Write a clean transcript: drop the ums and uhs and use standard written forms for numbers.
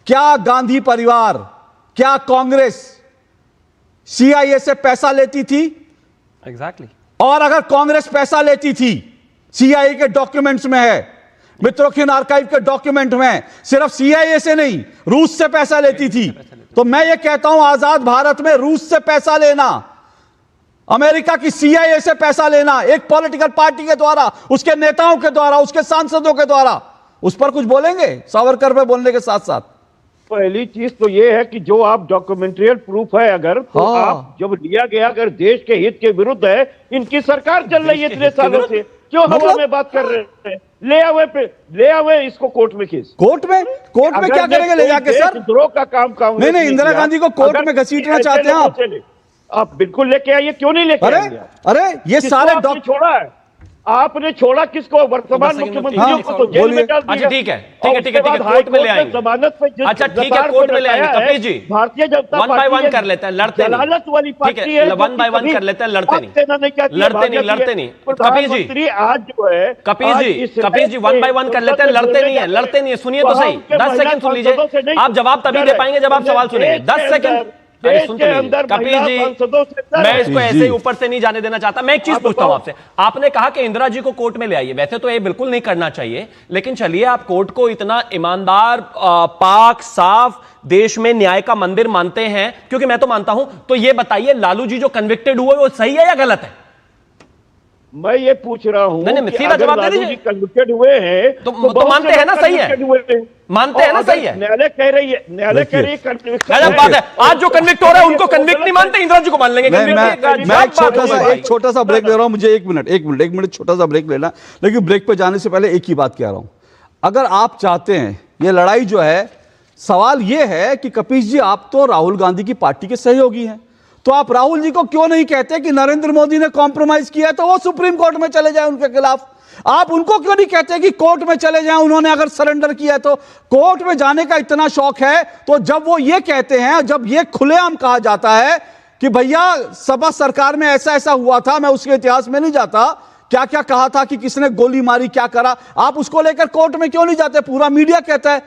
क्या गांधी परिवार, क्या कांग्रेस सीआईए से पैसा लेती थी? एग्जैक्टली। और अगर कांग्रेस पैसा लेती थी, सीआईए के डॉक्यूमेंट्स में है, मित्रोखिन आर्काइव के डॉक्यूमेंट में, सिर्फ सीआईए से नहीं, रूस से पैसा लेती थी। तो मैं ये कहता हूं, आजाद भारत में रूस से पैसा लेना, अमेरिका की सीआईए से पैसा लेना, एक पॉलिटिकल पार्टी के द्वारा, उसके नेताओं के द्वारा, उसके सांसदों के द्वारा, उस पर कुछ बोलेंगे सावरकर पे बोलने के साथ साथ? पहली चीज तो ये है कि जो आप डॉक्यूमेंट्रियल प्रूफ है अगर, तो हाँ। आप जब लिया गया अगर देश के हित के विरुद्ध है, इनकी सरकार चल रही है इतने सालों से, क्यों हवा में बात कर रहे हैं? ले आवे इसको कोर्ट में केस। कोर्ट में क्या करेंगे ले जाके सर? विद्रोह का काम कांग्रेस नहीं, इंदिरा गांधी को कोर्ट में घसीटना चाहते हैं आप बिल्कुल लेके आइए, क्यों नहीं लेके आएंगे? अरे ये सारे आपने छोड़ा है, आपने छोड़ा किसको? वर्तमान मुख्यमंत्रियों को तो जेल में डाल दिया। अच्छा ठीक है, कोर्ट में ले आएंगे। जमानत पे अच्छा ठीक है, कोर्ट में ले आएंगे। Kapil ji, Bharatiya Janata one by one कर लेते हैं, लड़ते नहीं। जलालत वाली पार्टी है, वन बाय वन कर लेते हैं, लड़ते नहीं। लड़ते नहीं। प्रधानमंत्री आज जो है, Kapil ji one by one कर लेते हैं, लड़ते नहीं है। सुनिए तो सही, 10 सेकंड सुन लीजिए। आप जवाब तभी दे पाएंगे जब आप सवाल सुनेंगे। 10 सेकंड कपिल जी, मैं इसको ऐसे ही ऊपर से नहीं जाने देना चाहता। मैं एक चीज पूछता हूं आपसे, आपने कहा कि इंदिरा जी को कोर्ट में ले आइए। वैसे तो ये बिल्कुल नहीं करना चाहिए, लेकिन चलिए, आप कोर्ट को इतना ईमानदार, पाक, साफ, देश में न्याय का मंदिर मानते हैं, क्योंकि मैं तो मानता हूं, तो ये बताइए लालू जी जो कन्विक्टेड हुए वो सही है या गलत है? मैं ये पूछ रहा हूं, नहीं, सीधा जवाब दे दीजिए। कन्विक्टेड हुए हैं तो मानते हैं ना सही है? मानते हैं ना सही है? न्यायालय कह रही है गलत बात है। आज जो कन्विक्ट हो रहा है उनको कन्विक्ट नहीं मानते, इंदिरा जी को मान लेंगे। मैं एक छोटा सा ब्रेक ले रहा हूं, मुझे एक मिनट छोटा सा ब्रेक लेना। लेकिन ब्रेक पे जाने से पहले एक ही बात कह रहा हूं, अगर आप चाहते हैं ये लड़ाई जो है, सवाल ये है कि कपिल जी आप तो राहुल गांधी की पार्टी के सहयोगी हैं, तो आप राहुल जी को क्यों नहीं कहते कि नरेंद्र मोदी ने कॉम्प्रोमाइज किया तो वो सुप्रीम कोर्ट में चले जाए उनके खिलाफ? आप उनको क्यों नहीं कहते कि कोर्ट में चले जाएं, उन्होंने अगर सरेंडर किया है तो? कोर्ट में जाने का इतना शौक है तो जब वो ये कहते हैं, जब ये खुलेआम कहा जाता है कि भैया सपा सरकार में ऐसा ऐसा हुआ था, मैं उसके इतिहास में नहीं जाता, क्या क्या कहा था कि किसने गोली मारी, क्या करा, आप उसको लेकर कोर्ट में क्यों नहीं जाते? पूरा मीडिया कहता है